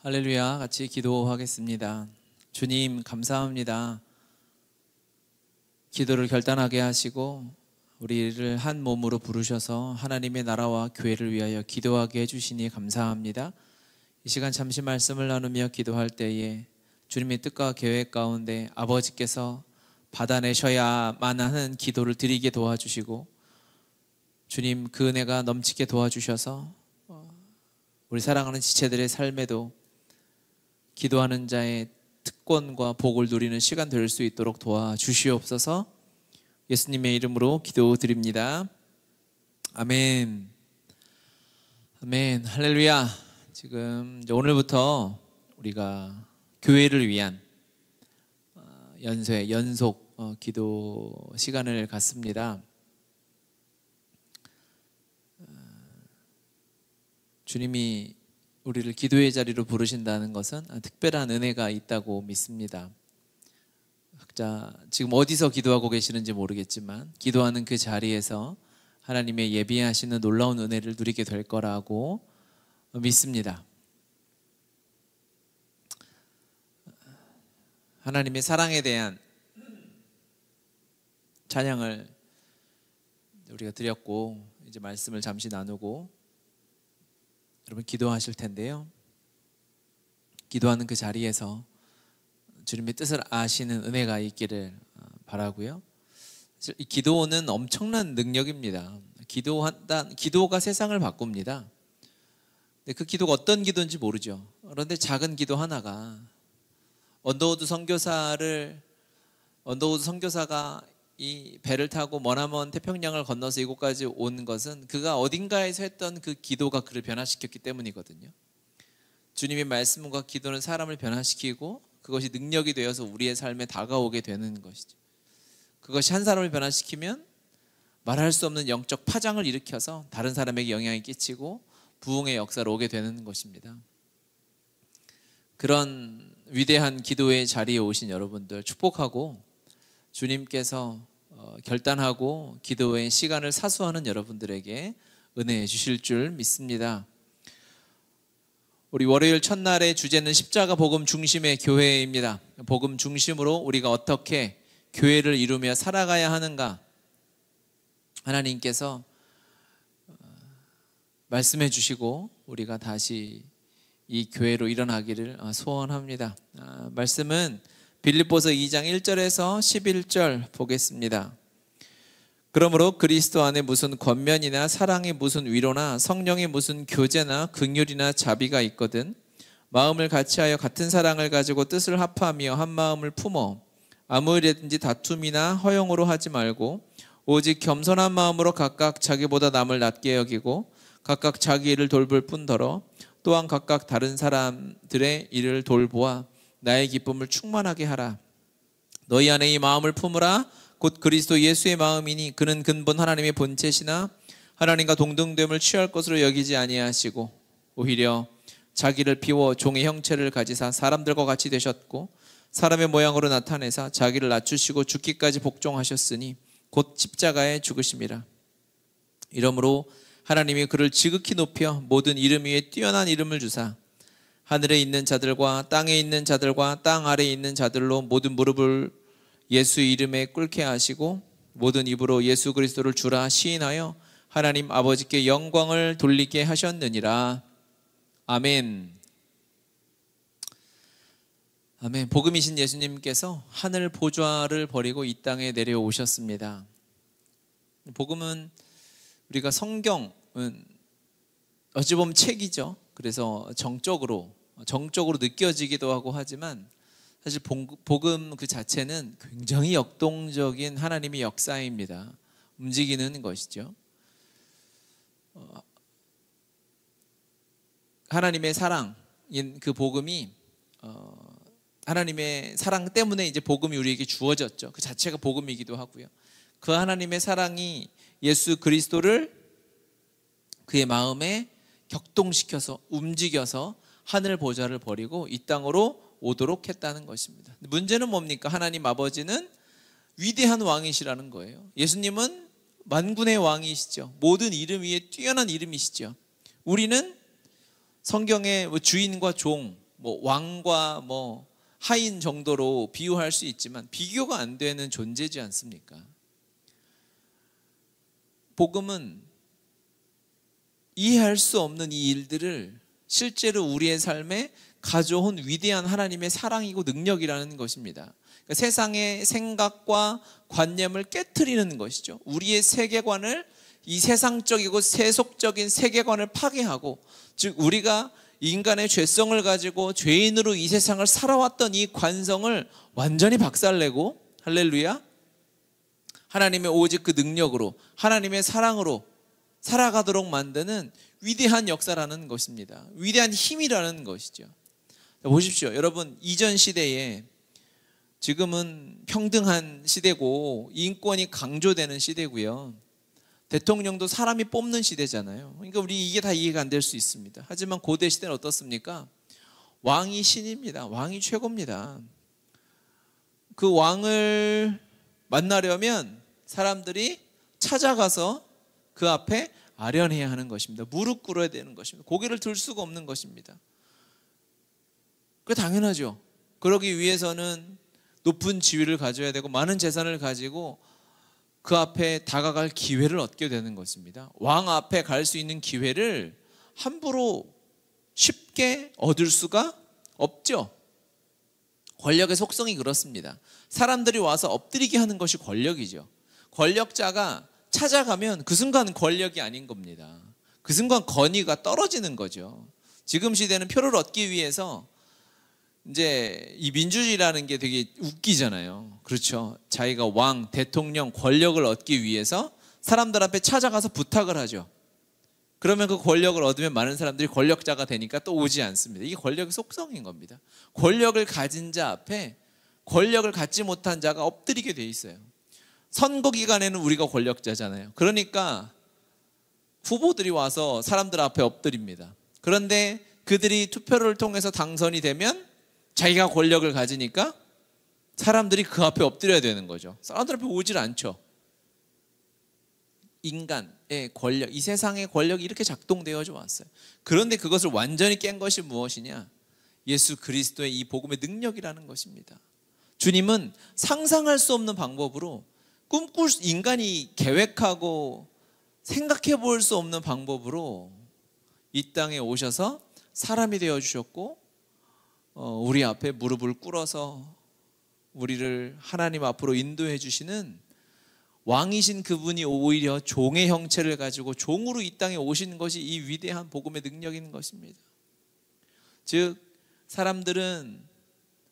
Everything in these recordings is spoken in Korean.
할렐루야. 같이 기도하겠습니다. 주님 감사합니다. 기도를 결단하게 하시고 우리를 한 몸으로 부르셔서 하나님의 나라와 교회를 위하여 기도하게 해주시니 감사합니다. 이 시간 잠시 말씀을 나누며 기도할 때에 주님의 뜻과 계획 가운데 아버지께서 받아내셔야만 하는 기도를 드리게 도와주시고 주님 그 은혜가 넘치게 도와주셔서 우리 사랑하는 지체들의 삶에도 기도하는 자의 특권과 복을 누리는 시간 될 수 있도록 도와주시옵소서. 예수님의 이름으로 기도드립니다. 아멘. 아멘. 할렐루야. 지금 이제 오늘부터 우리가 교회를 위한 연속 기도 시간을 갖습니다. 주님이 우리를 기도의 자리로 부르신다는 것은 특별한 은혜가 있다고 믿습니다. 각자 지금 어디서 기도하고 계시는지 모르겠지만 기도하는 그 자리에서 하나님의 예비하시는 놀라운 은혜를 누리게 될 거라고 믿습니다. 하나님의 사랑에 대한 찬양을 우리가 드렸고 이제 말씀을 잠시 나누고 여러분 기도하실 텐데요. 기도하는 그 자리에서 주님의 뜻을 아시는 은혜가 있기를 바라고요. 이 기도는 엄청난 능력입니다. 기도가 세상을 바꿉니다. 그 기도가 어떤 기도인지 모르죠. 그런데 작은 기도 하나가 언더우드 선교사가 이 배를 타고 머나먼 태평양을 건너서 이곳까지 온 것은 그가 어딘가에서 했던 그 기도가 그를 변화시켰기 때문이거든요. 주님의 말씀과 기도는 사람을 변화시키고 그것이 능력이 되어서 우리의 삶에 다가오게 되는 것이죠. 그것이 한 사람을 변화시키면 말할 수 없는 영적 파장을 일으켜서 다른 사람에게 영향이 끼치고 부흥의 역사로 오게 되는 것입니다. 그런 위대한 기도의 자리에 오신 여러분들 축복하고 주님께서 결단하고 기도의 시간을 사수하는 여러분들에게 은혜해 주실 줄 믿습니다. 우리 월요일 첫날의 주제는 십자가 복음 중심의 교회입니다. 복음 중심으로 우리가 어떻게 교회를 이루며 살아가야 하는가 하나님께서 말씀해 주시고 우리가 다시 이 교회로 일어나기를 소원합니다. 말씀은 빌립보서 2장 1절에서 11절 보겠습니다. 그러므로 그리스도 안에 무슨 권면이나 사랑의 무슨 위로나 성령의 무슨 교제나 긍휼이나 자비가 있거든 마음을 같이하여 같은 사랑을 가지고 뜻을 합하며 한 마음을 품어 아무 일이든지 다툼이나 허용으로 하지 말고 오직 겸손한 마음으로 각각 자기보다 남을 낮게 여기고 각각 자기 일을 돌볼 뿐더러 또한 각각 다른 사람들의 일을 돌보아 나의 기쁨을 충만하게 하라. 너희 안에 이 마음을 품으라. 곧 그리스도 예수의 마음이니 그는 근본 하나님의 본체시나 하나님과 동등됨을 취할 것으로 여기지 아니하시고 오히려 자기를 비워 종의 형체를 가지사 사람들과 같이 되셨고 사람의 모양으로 나타내사 자기를 낮추시고 죽기까지 복종하셨으니 곧 십자가에 죽으심이라. 이러므로 하나님이 그를 지극히 높여 모든 이름 위에 뛰어난 이름을 주사 하늘에 있는 자들과 땅에 있는 자들과 땅 아래에 있는 자들로 모든 무릎을 예수 이름에 꿇게 하시고 모든 입으로 예수 그리스도를 주라 시인하여 하나님 아버지께 영광을 돌리게 하셨느니라. 아멘. 아멘. 복음이신 예수님께서 하늘 보좌를 버리고 이 땅에 내려오셨습니다. 복음은 우리가 성경은 어찌 보면 책이죠. 그래서 정적으로 느껴지기도 하고 하지만 사실 복음 그 자체는 굉장히 역동적인 하나님의 역사입니다. 움직이는 것이죠. 하나님의 사랑인 그 복음이 하나님의 사랑 때문에 이제 복음이 우리에게 주어졌죠. 그 자체가 복음이기도 하고요. 그 하나님의 사랑이 예수 그리스도를 그의 마음에 격동시켜서 움직여서 하늘 보좌를 버리고 이 땅으로 오도록 했다는 것입니다. 문제는 뭡니까? 하나님 아버지는 위대한 왕이시라는 거예요. 예수님은 만군의 왕이시죠. 모든 이름 위에 뛰어난 이름이시죠. 우리는 성경의 주인과 종, 뭐 왕과 뭐 하인 정도로 비유할 수 있지만 비교가 안 되는 존재지 않습니까? 복음은 이해할 수 없는 이 일들을 실제로 우리의 삶에 가져온 위대한 하나님의 사랑이고 능력이라는 것입니다. 그러니까 세상의 생각과 관념을 깨트리는 것이죠. 우리의 세계관을, 이 세상적이고 세속적인 세계관을 파괴하고, 즉 우리가 인간의 죄성을 가지고 죄인으로 이 세상을 살아왔던 이 관성을 완전히 박살내고, 할렐루야, 하나님의 오직 그 능력으로, 하나님의 사랑으로 살아가도록 만드는 위대한 역사라는 것입니다. 위대한 힘이라는 것이죠. 보십시오. 여러분, 이전 시대에, 지금은 평등한 시대고 인권이 강조되는 시대고요, 대통령도 사람이 뽑는 시대잖아요. 그러니까 우리 이게 다 이해가 안 될 수 있습니다. 하지만 고대 시대는 어떻습니까? 왕이 신입니다. 왕이 최고입니다. 그 왕을 만나려면 사람들이 찾아가서 그 앞에 아련해야 하는 것입니다. 무릎 꿇어야 되는 것입니다. 고개를 들 수가 없는 것입니다. 그 당연하죠. 그러기 위해서는 높은 지위를 가져야 되고 많은 재산을 가지고 그 앞에 다가갈 기회를 얻게 되는 것입니다. 왕 앞에 갈 수 있는 기회를 함부로 쉽게 얻을 수가 없죠. 권력의 속성이 그렇습니다. 사람들이 와서 엎드리게 하는 것이 권력이죠. 권력자가 찾아가면 그 순간 권력이 아닌 겁니다. 그 순간 권위가 떨어지는 거죠. 지금 시대는 표를 얻기 위해서 이제 이 민주주의라는 게 되게 웃기잖아요. 그렇죠. 자기가 왕, 대통령, 권력을 얻기 위해서 사람들 앞에 찾아가서 부탁을 하죠. 그러면 그 권력을 얻으면 많은 사람들이 권력자가 되니까 또 오지 않습니다. 이게 권력의 속성인 겁니다. 권력을 가진 자 앞에 권력을 갖지 못한 자가 엎드리게 돼 있어요. 선거 기간에는 우리가 권력자잖아요. 그러니까 후보들이 와서 사람들 앞에 엎드립니다. 그런데 그들이 투표를 통해서 당선이 되면 자기가 권력을 가지니까 사람들이 그 앞에 엎드려야 되는 거죠. 사람들 앞에 오질 않죠. 인간의 권력, 이 세상의 권력이 이렇게 작동되어져 왔어요. 그런데 그것을 완전히 깬 것이 무엇이냐? 예수 그리스도의 이 복음의 능력이라는 것입니다. 주님은 상상할 수 없는 방법으로, 인간이 계획하고 생각해 볼 수 없는 방법으로 이 땅에 오셔서 사람이 되어 주셨고, 우리 앞에 무릎을 꿇어서 우리를 하나님 앞으로 인도해 주시는 왕이신 그분이 오히려 종의 형체를 가지고 종으로 이 땅에 오신 것이 이 위대한 복음의 능력인 것입니다. 즉 사람들은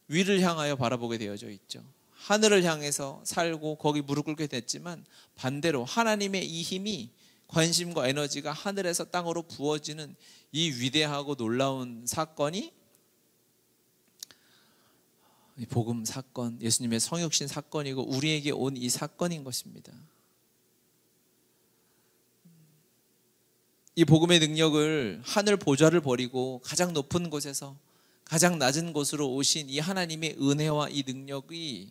위를 향하여 바라보게 되어져 있죠. 하늘을 향해서 살고 거기 무릎 꿇게 됐지만, 반대로 하나님의 이 힘이, 관심과 에너지가 하늘에서 땅으로 부어지는 이 위대하고 놀라운 사건이 이 복음 사건, 예수님의 성육신 사건이고 우리에게 온 이 사건인 것입니다. 이 복음의 능력을, 하늘 보좌를 버리고 가장 높은 곳에서 가장 낮은 곳으로 오신 이 하나님의 은혜와 이 능력이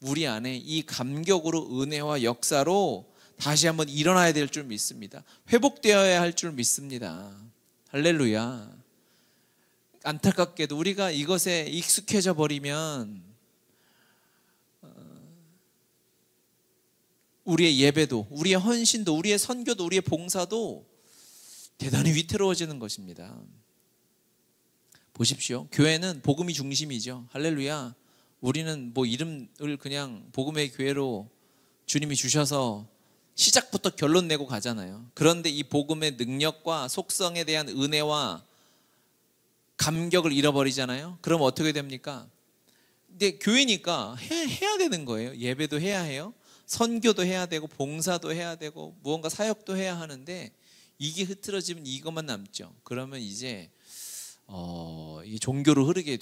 우리 안에 이 감격으로, 은혜와 역사로 다시 한번 일어나야 될 줄 믿습니다. 회복되어야 할 줄 믿습니다. 할렐루야. 안타깝게도 우리가 이것에 익숙해져 버리면 우리의 예배도, 우리의 헌신도, 우리의 선교도, 우리의 봉사도 대단히 위태로워지는 것입니다. 보십시오. 교회는 복음이 중심이죠. 할렐루야. 우리는 뭐 이름을 그냥 복음의 교회로 주님이 주셔서 시작부터 결론 내고 가잖아요. 그런데 이 복음의 능력과 속성에 대한 은혜와 감격을 잃어버리잖아요. 그럼 어떻게 됩니까? 근데 교회니까 해야 되는 거예요. 예배도 해야 해요. 선교도 해야 되고 봉사도 해야 되고 무언가 사역도 해야 하는데, 이게 흐트러지면 이것만 남죠. 그러면 이제 이 종교로 흐르게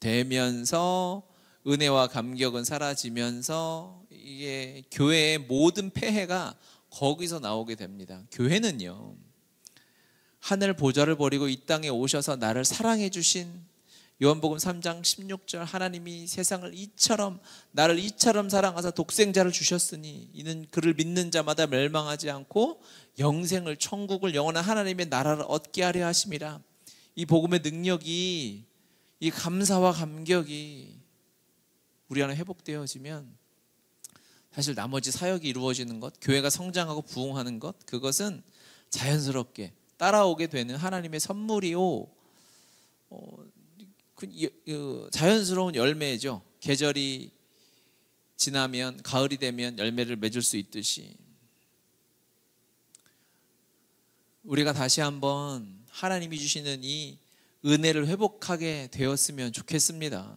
되면서 은혜와 감격은 사라지면서 이게 교회의 모든 폐해가 거기서 나오게 됩니다. 교회는요, 하늘 보좌를 버리고 이 땅에 오셔서 나를 사랑해 주신, 요한복음 3장 16절, 하나님이 세상을 나를 이처럼 사랑하사 독생자를 주셨으니 이는 그를 믿는 자마다 멸망하지 않고 영생을, 천국을, 영원한 하나님의 나라를 얻게 하려 하심이라. 이 복음의 능력이 이 감사와 감격이 우리 안에 회복되어지면 사실 나머지 사역이 이루어지는 것, 교회가 성장하고 부흥하는 것, 그것은 자연스럽게 따라오게 되는 하나님의 선물이요, 자연스러운 열매죠. 계절이 지나면, 가을이 되면 열매를 맺을 수 있듯이 우리가 다시 한번 하나님이 주시는 이 은혜를 회복하게 되었으면 좋겠습니다.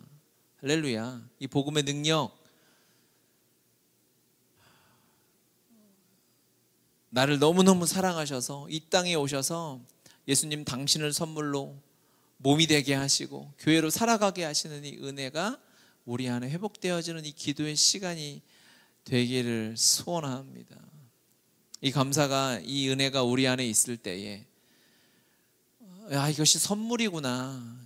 할렐루야. 이 복음의 능력, 나를 너무너무 사랑하셔서 이 땅에 오셔서 예수님 당신을 선물로 몸이 되게 하시고 교회로 살아가게 하시는 이 은혜가 우리 안에 회복되어지는 이 기도의 시간이 되기를 소원합니다. 이 감사가, 이 은혜가 우리 안에 있을 때에 이것이 선물이구나.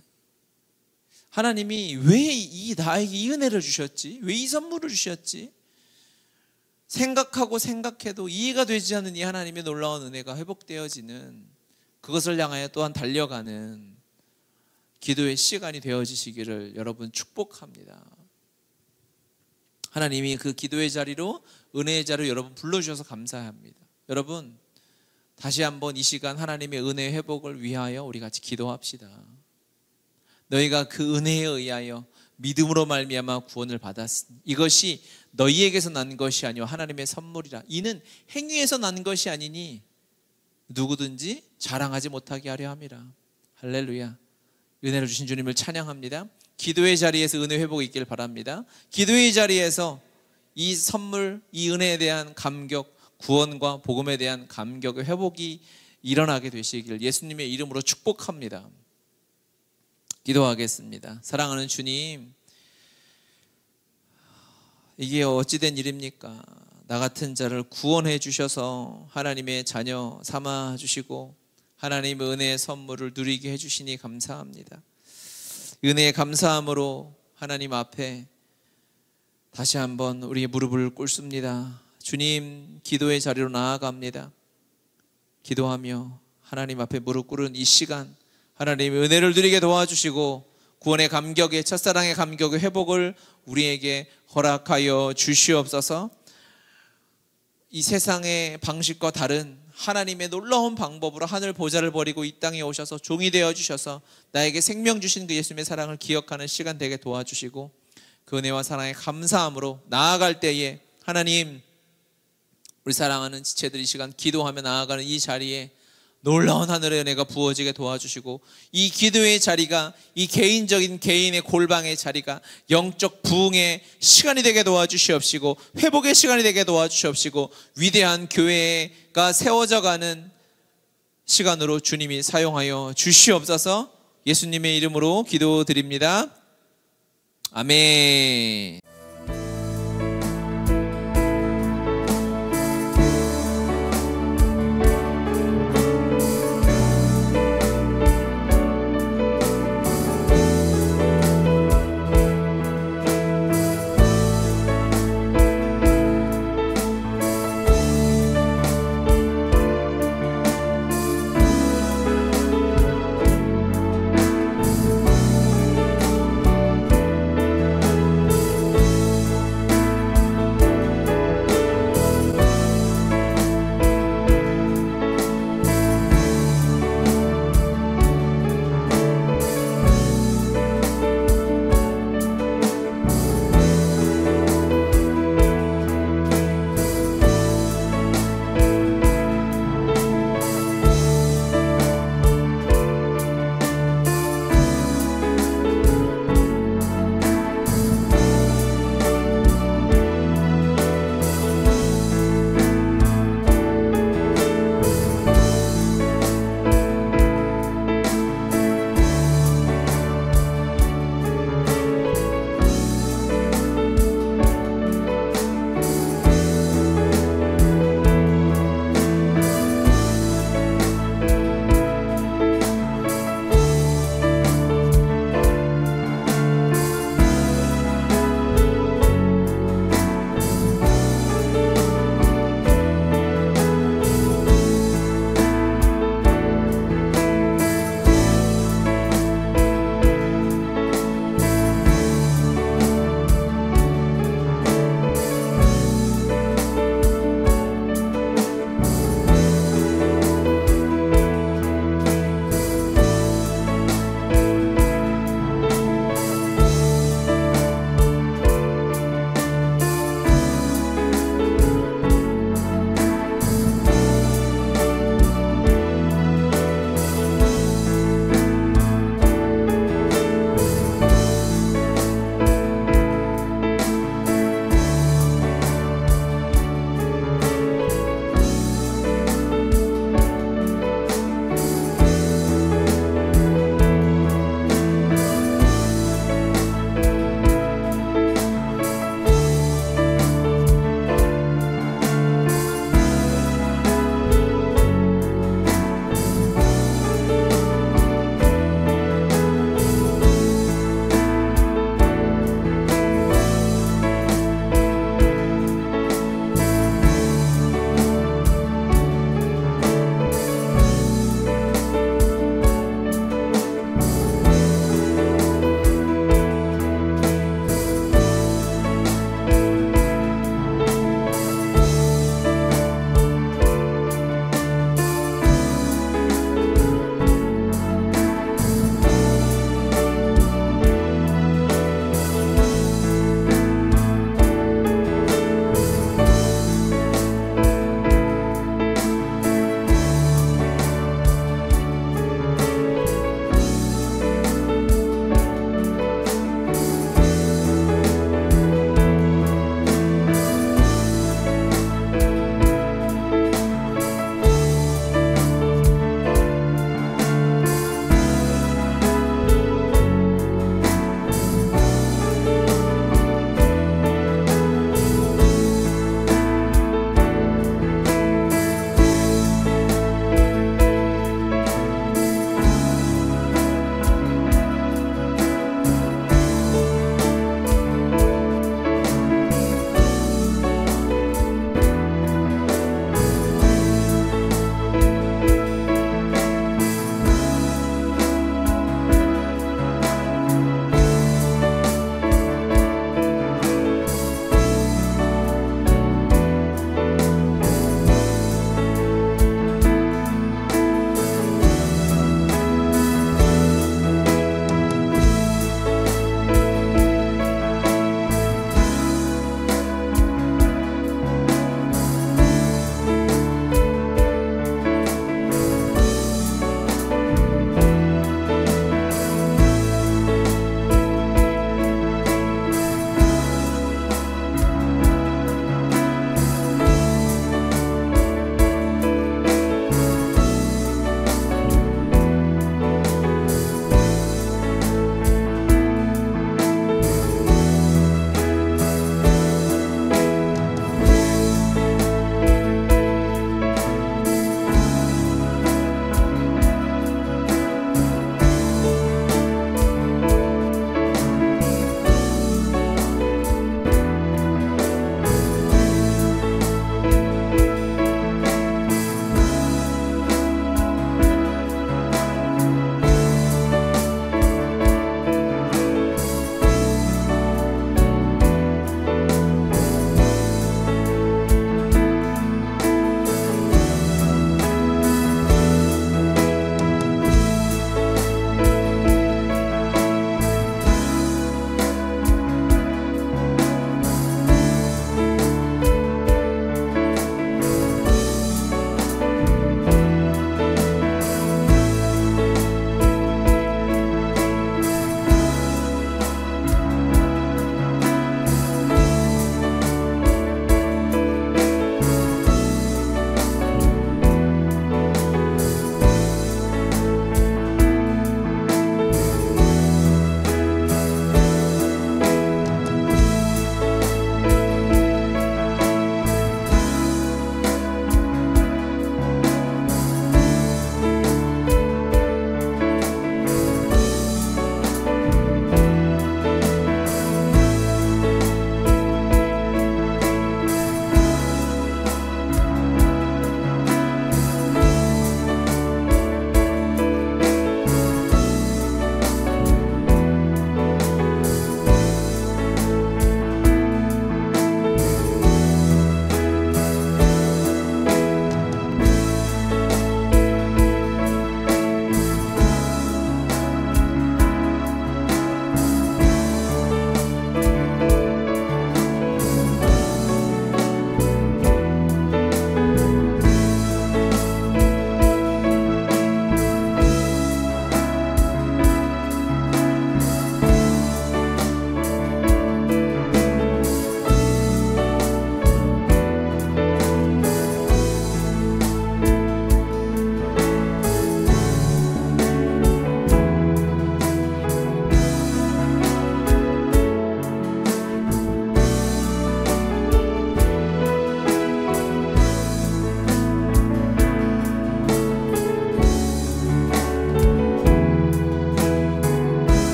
하나님이 왜 나에게 이 은혜를 주셨지? 왜 이 선물을 주셨지? 생각하고 생각해도 이해가 되지 않는 이 하나님의 놀라운 은혜가 회복되어지는, 그것을 향하여 또한 달려가는 기도의 시간이 되어지시기를 여러분 축복합니다. 하나님이 그 기도의 자리로, 은혜의 자리로 여러분 불러주셔서 감사합니다. 여러분 다시 한번 이 시간 하나님의 은혜의 회복을 위하여 우리 같이 기도합시다. 너희가 그 은혜에 의하여 믿음으로 말미암아 구원을 받았으니 이것이 너희에게서 난 것이 아니요 하나님의 선물이라. 이는 행위에서 난 것이 아니니 누구든지 자랑하지 못하게 하려 함이라. 할렐루야. 은혜를 주신 주님을 찬양합니다. 기도의 자리에서 은혜 회복이 있길 바랍니다. 기도의 자리에서 이 선물, 이 은혜에 대한 감격, 구원과 복음에 대한 감격의 회복이 일어나게 되시길 예수님의 이름으로 축복합니다. 기도하겠습니다. 사랑하는 주님, 이게 어찌된 일입니까? 나 같은 자를 구원해 주셔서 하나님의 자녀 삼아 주시고 하나님의 은혜의 선물을 누리게 해주시니 감사합니다. 은혜의 감사함으로 하나님 앞에 다시 한번 우리의 무릎을 꿇습니다. 주님, 기도의 자리로 나아갑니다. 기도하며 하나님 앞에 무릎 꿇은 이 시간, 하나님의 은혜를 누리게 도와주시고 구원의 감격의, 첫사랑의 감격의 회복을 우리에게 허락하여 주시옵소서. 이 세상의 방식과 다른 하나님의 놀라운 방법으로 하늘 보좌를 버리고 이 땅에 오셔서 종이 되어 주셔서 나에게 생명 주신 그 예수님의 사랑을 기억하는 시간 되게 도와주시고 그 은혜와 사랑에 감사함으로 나아갈 때에 하나님, 우리 사랑하는 지체들 이 시간 기도하며 나아가는 이 자리에 놀라운 하늘의 은혜가 부어지게 도와주시고 이 기도의 자리가, 이 개인적인 개인의 골방의 자리가 영적 부흥의 시간이 되게 도와주시옵시고 회복의 시간이 되게 도와주시옵시고 위대한 교회가 세워져가는 시간으로 주님이 사용하여 주시옵소서. 예수님의 이름으로 기도드립니다. 아멘.